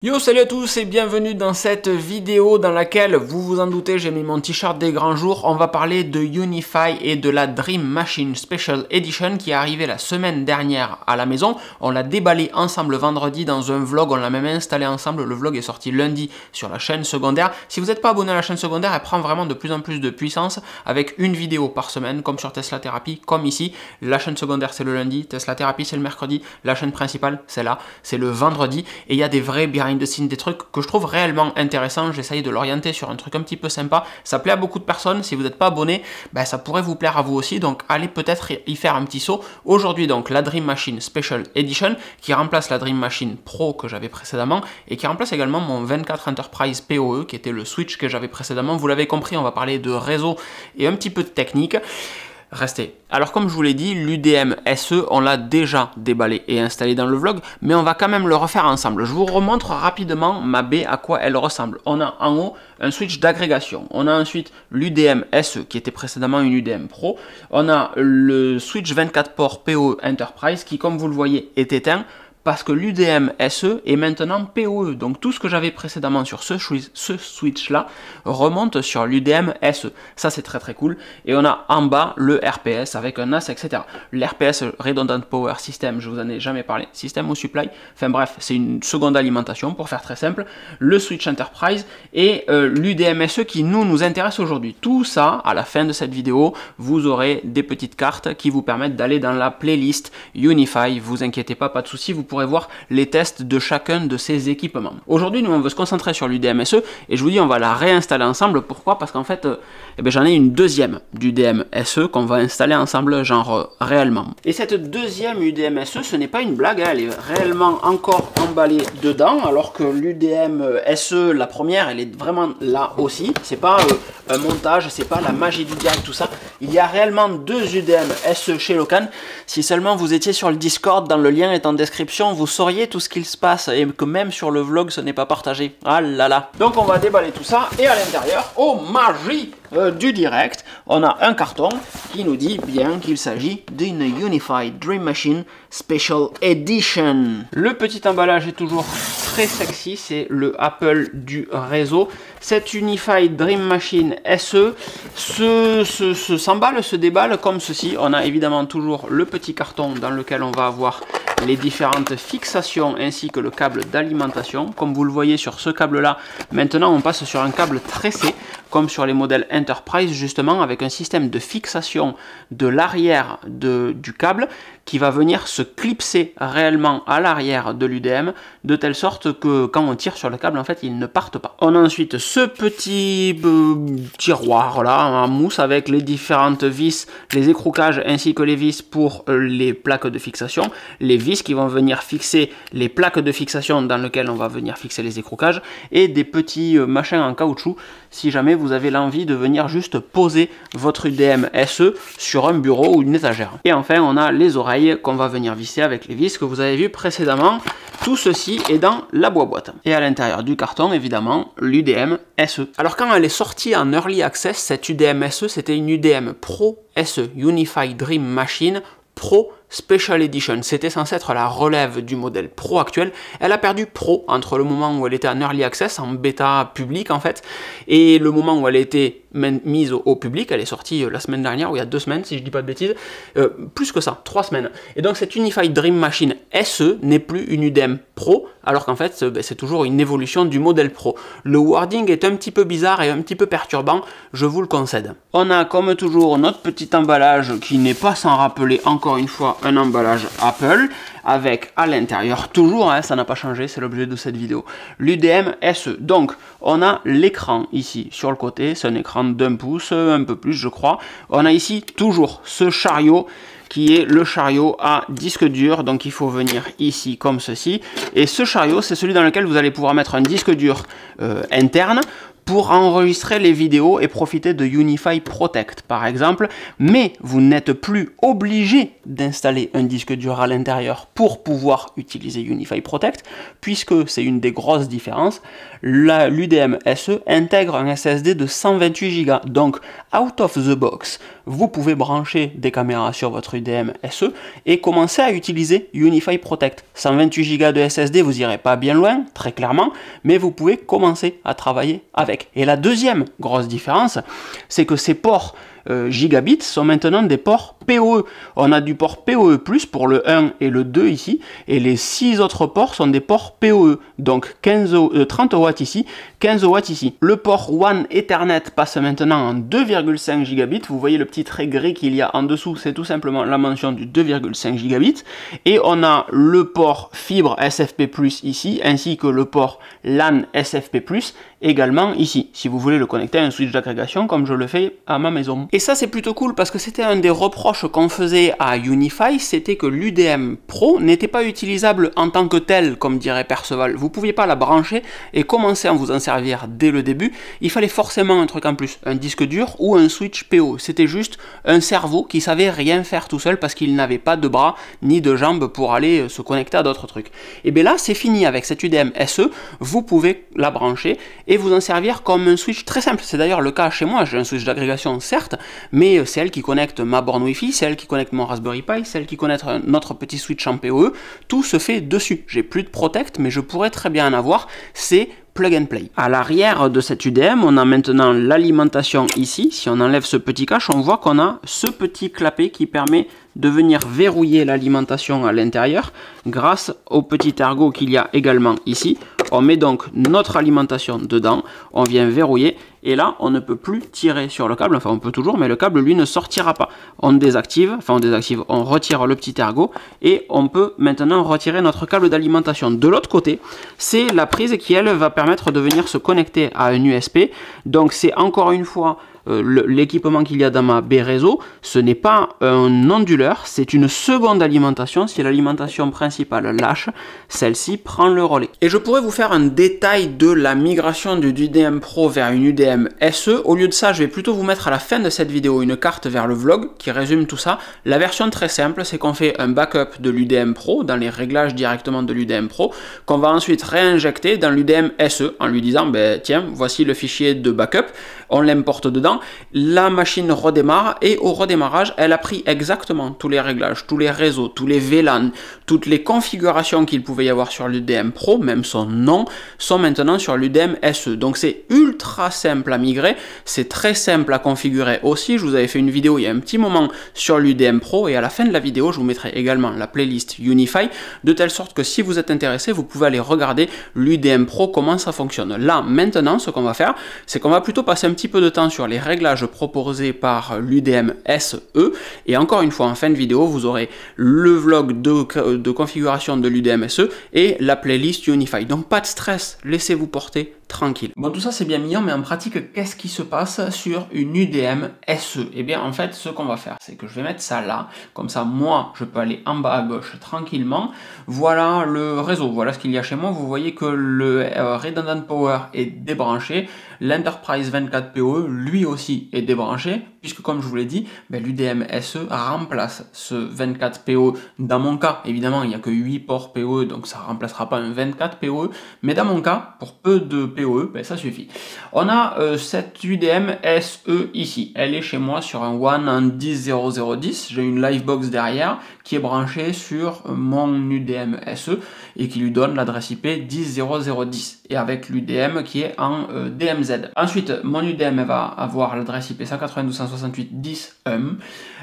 Yo, salut à tous et bienvenue dans cette vidéo dans laquelle, vous vous en doutez, j'ai mis mon t-shirt des grands jours. On va parler de UniFi et de la Dream Machine Special Edition qui est arrivée la semaine dernière à la maison. On l'a déballé ensemble vendredi dans un vlog, on l'a même installé ensemble. Le vlog est sorti lundi sur la chaîne secondaire. Si vous n'êtes pas abonné à la chaîne secondaire, elle prend vraiment de plus en plus de puissance avec une vidéo par semaine, comme sur Tesla Therapy, comme ici. La chaîne secondaire c'est le lundi, Tesla Therapy c'est le mercredi, la chaîne principale c'est là, c'est le vendredi. Et il y a des vrais de signes, des trucs que je trouve réellement intéressants. J'essaye de l'orienter sur un truc un petit peu sympa. Ça plaît à beaucoup de personnes. Si vous n'êtes pas abonné, ben, ça pourrait vous plaire à vous aussi. Donc allez peut-être y faire un petit saut. Aujourd'hui donc la Dream Machine Special Edition qui remplace la Dream Machine Pro que j'avais précédemment et qui remplace également mon 24 Enterprise PoE qui était le Switch que j'avais précédemment. Vous l'avez compris, on va parler de réseau et un petit peu de technique. Restez. Alors comme je vous l'ai dit, l'UDM SE, on l'a déjà déballé et installé dans le vlog, mais on va quand même le refaire ensemble. Je vous remontre rapidement ma baie, à quoi elle ressemble. On a en haut un switch d'agrégation. On a ensuite l'UDM SE, qui était précédemment une UDM Pro. On a le switch 24 ports PoE Enterprise, qui comme vous le voyez est éteint, parce que l'UDM SE est maintenant PoE. Donc tout ce que j'avais précédemment sur ce switch là remonte sur l'UDM SE. Ça c'est très cool. Et on a en bas le RPS avec un NAS, etc. L'RPS Redundant Power System, je vous en ai jamais parlé. System au supply. Enfin bref, c'est une seconde alimentation pour faire très simple. Le switch Enterprise et l'UDM SE qui nous intéresse aujourd'hui. Tout ça, à la fin de cette vidéo, vous aurez des petites cartes qui vous permettent d'aller dans la playlist UniFi. Vous inquiétez pas, pas de souci, vous pourrez voir les tests de chacun de ces équipements. Aujourd'hui, nous, on veut se concentrer sur l'UDM SE et je vous dis, on va la réinstaller ensemble. Pourquoi? Parce qu'en fait, j'en ai une deuxième d'UDM SE qu'on va installer ensemble, genre réellement. Et cette deuxième UDM SE, ce n'est pas une blague, hein, elle est réellement encore emballée dedans, alors que l'UDM SE, la première, elle est vraiment là aussi. C'est pas un montage, c'est pas la magie du direct, tout ça. Il y a réellement deux UDM SE chez Locan. Si seulement vous étiez sur le Discord, dans le lien est en description, vous sauriez tout ce qu'il se passe et que même sur le vlog ce n'est pas partagé. Ah là là. Donc on va déballer tout ça et à l'intérieur, oh magie du direct, on a un carton qui nous dit bien qu'il s'agit d'une UniFi Dream Machine Special Edition. Le petit emballage est toujours très sexy, c'est le Apple du réseau. Cette UniFi Dream Machine SE s'emballe, se déballe comme ceci. On a évidemment toujours le petit carton dans lequel on va avoir les différentes fixations ainsi que le câble d'alimentation. Comme vous le voyez sur ce câble là, maintenant on passe sur un câble tressé comme sur les modèles Enterprise justement, avec un système de fixation de l'arrière du câble qui va venir se clipser réellement à l'arrière de l'UDM de telle sorte que quand on tire sur le câble en fait il ne parte pas. On a ensuite ce petit tiroir là en mousse avec les différentes vis, les écroucages ainsi que les vis pour les plaques de fixation, les vis qui vont venir fixer les plaques de fixation dans lesquelles on va venir fixer les écroucages et des petits machins en caoutchouc si jamais vous avez l'envie de venir juste poser votre UDM SE sur un bureau ou une étagère. Et enfin on a les oreilles qu'on va venir visser avec les vis que vous avez vu précédemment. Tout ceci est dans la boîte. Et à l'intérieur du carton évidemment l'UDM SE. Alors quand elle est sortie en Early Access, cette UDM SE c'était une UDM Pro SE, UniFi Dream Machine Pro Special Edition. C'était censé être la relève du modèle Pro actuel. Elle a perdu Pro entre le moment où elle était en Early Access, en bêta public en fait, et le moment où elle a été mise au public. Elle est sortie la semaine dernière, ou il y a 2 semaines si je dis pas de bêtises, plus que ça, 3 semaines. Et donc cette UniFi Dream Machine SE n'est plus une UDM Pro, alors qu'en fait c'est toujours une évolution du modèle Pro. Le wording est un petit peu bizarre et un petit peu perturbant, je vous le concède. On a comme toujours notre petit emballage qui n'est pas sans rappeler encore une fois un emballage Apple avec à l'intérieur toujours, hein, ça n'a pas changé, c'est l'objet de cette vidéo, l'UDM SE. Donc on a l'écran ici sur le côté, c'est un écran d'1 pouce, un peu plus je crois. On a ici toujours ce chariot qui est le chariot à disque dur, donc il faut venir ici comme ceci, et ce chariot c'est celui dans lequel vous allez pouvoir mettre un disque dur interne pour enregistrer les vidéos et profiter de UniFi Protect par exemple, mais vous n'êtes plus obligé d'installer un disque dur à l'intérieur pour pouvoir utiliser UniFi Protect, puisque c'est une des grosses différences. L'UDM SE intègre un SSD de 128 Go, donc out of the box, vous pouvez brancher des caméras sur votre UDM SE et commencer à utiliser UniFi Protect. 128 Go de SSD, vous irez pas bien loin, très clairement, mais vous pouvez commencer à travailler avec. Et la deuxième grosse différence, c'est que ces ports gigabits sont maintenant des ports PoE. On a du port PoE+, pour le 1 et le 2 ici, et les 6 autres ports sont des ports PoE, donc 30 watts ici, 15 watts ici. Le port WAN Ethernet passe maintenant en 2,5 gigabits, vous voyez le petit trait gris qu'il y a en dessous, c'est tout simplement la mention du 2,5 gigabits, et on a le port fibre SFP+, ici, ainsi que le port LAN SFP+, également ici, si vous voulez le connecter à un switch d'agrégation comme je le fais à ma maison. Et ça c'est plutôt cool parce que c'était un des reproches qu'on faisait à UniFi, c'était que l'UDM Pro n'était pas utilisable en tant que tel, comme dirait Perceval. Vous pouviez pas la brancher et commencer à vous en servir dès le début. Il fallait forcément un truc en plus, un disque dur ou un switch PO. C'était juste un cerveau qui savait rien faire tout seul parce qu'il n'avait pas de bras ni de jambes pour aller se connecter à d'autres trucs. Et bien là c'est fini avec cette UDM SE, vous pouvez la brancher et vous en servir comme un switch très simple. C'est d'ailleurs le cas chez moi, j'ai un switch d'agrégation certes, mais c'est elle qui connecte ma borne Wi-Fi, c'est elle qui connecte mon Raspberry Pi, c'est elle qui connecte notre petit switch en PoE, tout se fait dessus. J'ai plus de Protect, mais je pourrais très bien en avoir, c'est plug and play. À l'arrière de cette UDM, on a maintenant l'alimentation ici. Si on enlève ce petit cache, on voit qu'on a ce petit clapet qui permet de venir verrouiller l'alimentation à l'intérieur grâce au petit ergot qu'il y a également ici. On met donc notre alimentation dedans, on vient verrouiller et là on ne peut plus tirer sur le câble, enfin on peut toujours, mais le câble lui ne sortira pas. On désactive, on retire le petit ergot et on peut maintenant retirer notre câble d'alimentation. De l'autre côté, c'est la prise qui elle va permettre de venir se connecter à un USB. Donc c'est encore une fois l'équipement qu'il y a dans ma baie réseau, ce n'est pas un onduleur, c'est une seconde alimentation. Si l'alimentation principale lâche, celle-ci prend le relais. Et je pourrais vous faire un détail de la migration du UDM Pro vers une UDM SE. Au lieu de ça, je vais plutôt vous mettre à la fin de cette vidéo une carte vers le vlog qui résume tout ça. La version très simple, c'est qu'on fait un backup de l'UDM Pro dans les réglages directement de l'UDM Pro, qu'on va ensuite réinjecter dans l'UDM SE en lui disant, ben, tiens, voici le fichier de backup, on l'importe dedans, la machine redémarre et au redémarrage, elle a pris exactement tous les réglages, tous les réseaux, tous les VLAN, toutes les configurations qu'il pouvait y avoir sur l'UDM Pro, même son nom, sont maintenant sur l'UDM SE. Donc c'est ultra simple à migrer, c'est très simple à configurer aussi. Je vous avais fait une vidéo il y a un petit moment sur l'UDM Pro et à la fin de la vidéo, je vous mettrai également la playlist UniFi, de telle sorte que si vous êtes intéressé, vous pouvez aller regarder l'UDM Pro, comment ça fonctionne. Là, maintenant, ce qu'on va faire, c'est qu'on va plutôt passer un petit peu de temps sur les réglages proposés par l'UDM SE. Et encore une fois, en fin de vidéo, vous aurez le vlog de configuration de l'UDM SE et la playlist UniFi. Donc pas de stress, laissez-vous porter tranquille. Bon, tout ça c'est bien mignon, mais en pratique, qu'est-ce qui se passe sur une UDM SE? Et bien en fait, ce qu'on va faire, c'est que je vais mettre ça là, comme ça moi je peux aller en bas à gauche tranquillement. Voilà le réseau, voilà ce qu'il y a chez moi. Vous voyez que le Redundant Power est débranché, l'Enterprise 24 PoE lui aussi est débranché, puisque comme je vous l'ai dit, ben, l'UDM SE remplace ce 24 PoE. Dans mon cas, évidemment, il n'y a que 8 ports PoE, donc ça ne remplacera pas un 24 PoE, mais dans mon cas, pour peu de PoE, ben, ça suffit. On a cette UDM SE ici, elle est chez moi sur un WAN en 10.0.0.10, j'ai une Livebox derrière qui est branchée sur mon UDM SE et qui lui donne l'adresse IP 10.0.0.10 et avec l'UDM qui est en DMZ. Ensuite, mon UDM va avoir l'adresse IP 192.168.10.1.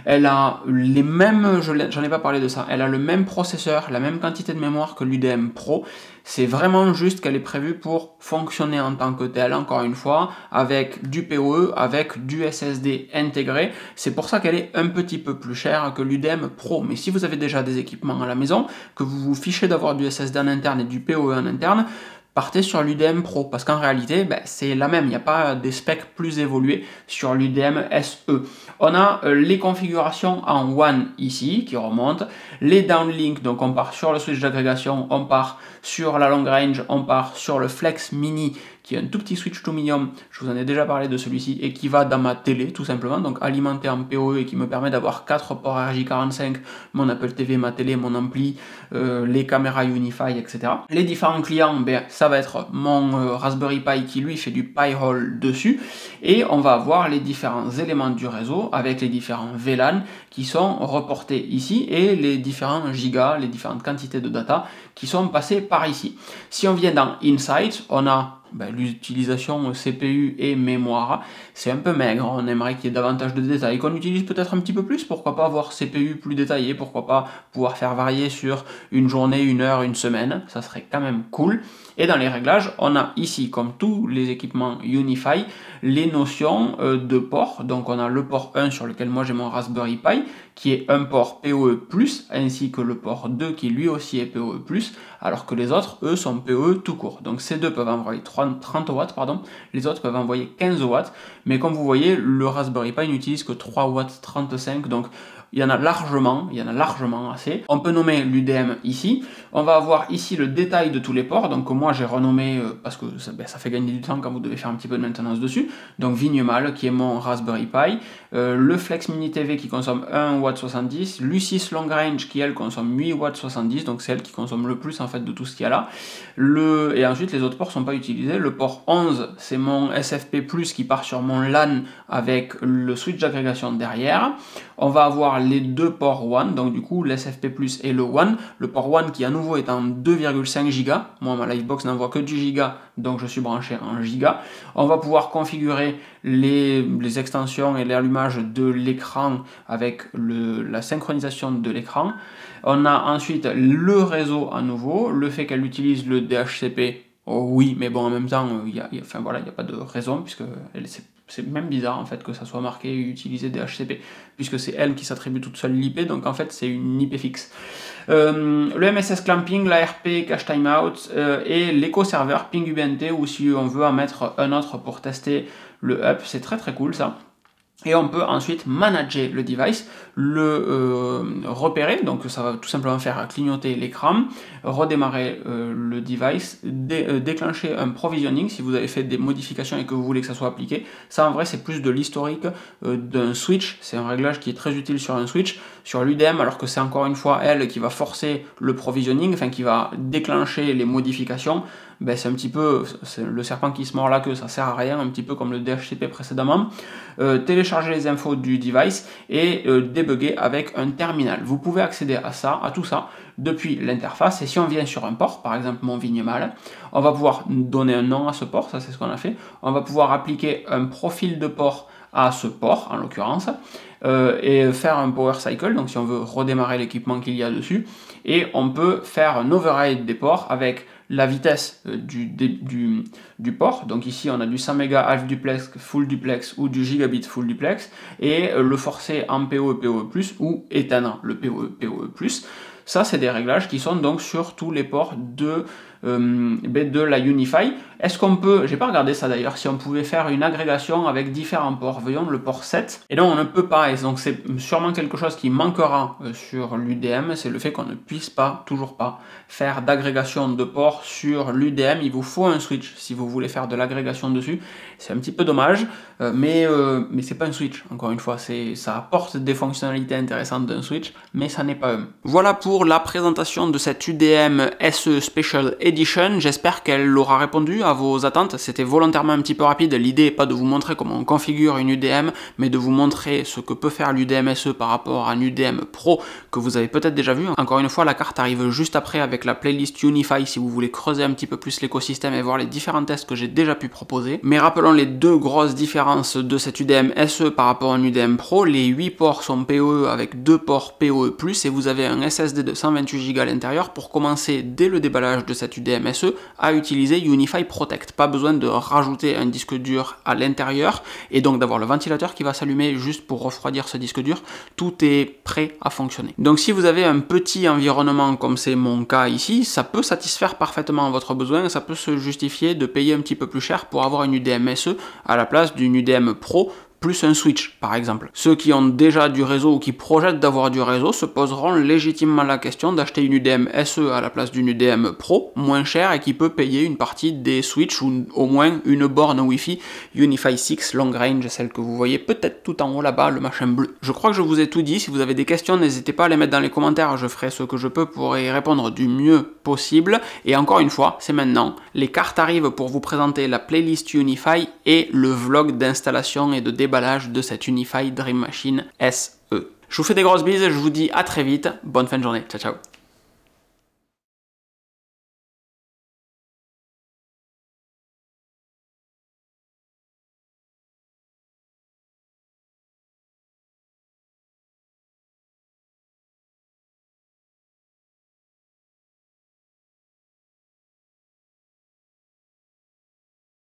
Elle a les mêmes, j'en ai pas parlé de ça, elle a le même processeur, la même quantité de mémoire que l'UDM Pro. C'est vraiment juste qu'elle est prévue pour fonctionner en tant que telle, encore une fois, avec du PoE, avec du SSD intégré. C'est pour ça qu'elle est un petit peu plus chère que l'UDM Pro. Mais si vous avez déjà des équipements à la maison, que vous vous fichez d'avoir du SSD en interne et du PoE en interne, partez sur l'UDM Pro, parce qu'en réalité, ben, c'est la même, il n'y a pas des specs plus évolués sur l'UDM SE. On a les configurations en WAN ici, qui remontent, les downlinks, donc on part sur le switch d'agrégation, on part Sur la long range, on part sur le Flex Mini, qui est un tout petit switch to medium, je vous en ai déjà parlé de celui-ci, et qui va dans ma télé tout simplement, donc alimenté en PoE et qui me permet d'avoir 4 ports RJ45, mon Apple TV, ma télé, mon ampli, les caméras Unify, etc. Les différents clients, ben, ça va être mon Raspberry Pi qui lui fait du Pi-hole dessus, et on va avoir les différents éléments du réseau avec les différents VLAN qui sont reportés ici et les différents gigas, les différentes quantités de data qui sont passées par ici. Si on vient dans Insight, on a l'utilisation CPU et mémoire, c'est un peu maigre, on aimerait qu'il y ait davantage de détails, qu'on utilise peut-être un petit peu plus, pourquoi pas avoir CPU plus détaillé, pourquoi pas pouvoir faire varier sur une journée, une heure, une semaine, ça serait quand même cool. Et dans les réglages, on a ici, comme tous les équipements Unify, les notions de ports. Donc on a le port 1 sur lequel moi j'ai mon Raspberry Pi, qui est un port PoE+, ainsi que le port 2 qui lui aussi est PoE+, alors que les autres, eux, sont PoE tout court. Donc ces deux peuvent envoyer 30 watts, pardon, les autres peuvent envoyer 15 watts, mais comme vous voyez, le Raspberry Pi n'utilise que 3 watts 35, donc il y en a largement assez. On peut nommer l'UDM ici. On va avoir ici le détail de tous les ports, donc moi j'ai renommé parce que ça fait gagner du temps quand vous devez faire un petit peu de maintenance dessus. Donc Vignemal qui est mon Raspberry Pi, le Flex Mini TV qui consomme 1,70 W, l'U6 Long Range qui elle consomme 8,70 W, donc c'est elle qui consomme le plus en fait de tout ce qu'il y a là. Et ensuite les autres ports sont pas utilisés. Le port 11 c'est mon SFP+ qui part sur mon LAN avec le switch d'agrégation derrière. On va avoir les deux ports WAN, donc du coup l'SFP+ et le WAN. Le port WAN qui à nouveau est en 2,5 Go. Moi ma Livebox n'envoie que du giga, donc je suis branché en giga. On va pouvoir configurer les extensions et l'allumage de l'écran avec la synchronisation de l'écran. On a ensuite le réseau à nouveau, le fait qu'elle utilise le DHCP. Oh oui, mais bon, en même temps, il n'y a pas de raison, puisque c'est même bizarre en fait que ça soit marqué utiliser DHCP, puisque c'est elle qui s'attribue toute seule l'IP, donc en fait c'est une IP fixe. Le MSS Clamping, l'ARP, Cache Timeout et l'éco-serveur Ping UBNT, ou si on veut en mettre un autre pour tester le up, c'est très très cool ça. Et on peut ensuite manager le device, le repérer, donc ça va tout simplement faire clignoter l'écran, redémarrer le device, déclencher un provisioning si vous avez fait des modifications et que vous voulez que ça soit appliqué. Ça en vrai c'est plus de l'historique d'un switch, c'est un réglage qui est très utile sur un switch, sur l'UDM, alors que c'est encore une fois elle qui va forcer le provisioning, enfin qui va déclencher les modifications. Ben, c'est un petit peu le serpent qui se mord la queue, ça sert à rien, un petit peu comme le DHCP précédemment. Télécharger les infos du device et débugger avec un terminal. Vous pouvez accéder à tout ça depuis l'interface, et si on vient sur un port, par exemple mon Vignemal, on va pouvoir donner un nom à ce port, ça c'est ce qu'on a fait, on va pouvoir appliquer un profil de port à ce port en l'occurrence, et faire un power cycle, donc si on veut redémarrer l'équipement qu'il y a dessus, et on peut faire un override des ports avec la vitesse du port, donc ici on a du 100 mégas half duplex, full duplex ou du gigabit full duplex, et le forcer en PoE, PoE+, ou éteindre le PoE, PoE+. Ça c'est des réglages qui sont donc sur tous les ports de la Unify. Est-ce qu'on peut, j'ai pas regardé ça d'ailleurs, si on pouvait faire une agrégation avec différents ports, voyons le port 7, et non on ne peut pas, et donc c'est sûrement quelque chose qui manquera sur l'UDM, c'est le fait qu'on ne puisse pas, toujours pas, faire d'agrégation de ports sur l'UDM. Il vous faut un switch si vous voulez faire de l'agrégation dessus, c'est un petit peu dommage, mais c'est pas un switch, encore une fois, ça apporte des fonctionnalités intéressantes d'un switch, mais ça n'est pas un. Voilà pour la présentation de cette UDM SE Special Edition, j'espère qu'elle aura répondu à vos attentes. C'était volontairement un petit peu rapide, l'idée n'est pas de vous montrer comment on configure une UDM, mais de vous montrer ce que peut faire l'UDM SE par rapport à un UDM Pro que vous avez peut-être déjà vu. Encore une fois, la carte arrive juste après avec la playlist Unify si vous voulez creuser un petit peu plus l'écosystème et voir les différents tests que j'ai déjà pu proposer. Mais rappelons les deux grosses différences de cette UDM SE par rapport à un UDM Pro. Les 8 ports sont PoE avec 2 ports PoE+, et vous avez un SSD de 128 Go à l'intérieur pour commencer dès le déballage de cette UDM SE à utiliser Unify Protect. Pas besoin de rajouter un disque dur à l'intérieur et donc d'avoir le ventilateur qui va s'allumer juste pour refroidir ce disque dur. Tout est prêt à fonctionner. Donc si vous avez un petit environnement comme c'est mon cas ici, ça peut satisfaire parfaitement votre besoin, ça peut se justifier de payer un petit peu plus cher pour avoir une UDM SE à la place d'une UDM Pro plus un switch par exemple. Ceux qui ont déjà du réseau ou qui projettent d'avoir du réseau se poseront légitimement la question d'acheter une UDM SE à la place d'une UDM Pro, moins chère et qui peut payer une partie des switches ou au moins une borne Wi-Fi UniFi 6 Long Range, celle que vous voyez peut-être tout en haut là-bas, le machin bleu. Je crois que je vous ai tout dit. Si vous avez des questions, n'hésitez pas à les mettre dans les commentaires, je ferai ce que je peux pour y répondre du mieux possible. Et encore une fois, c'est maintenant. Les cartes arrivent pour vous présenter la playlist UniFi et le vlog d'installation et de déballage de cette UniFi Dream Machine SE. Je vous fais des grosses bises, je vous dis à très vite, bonne fin de journée, ciao ciao.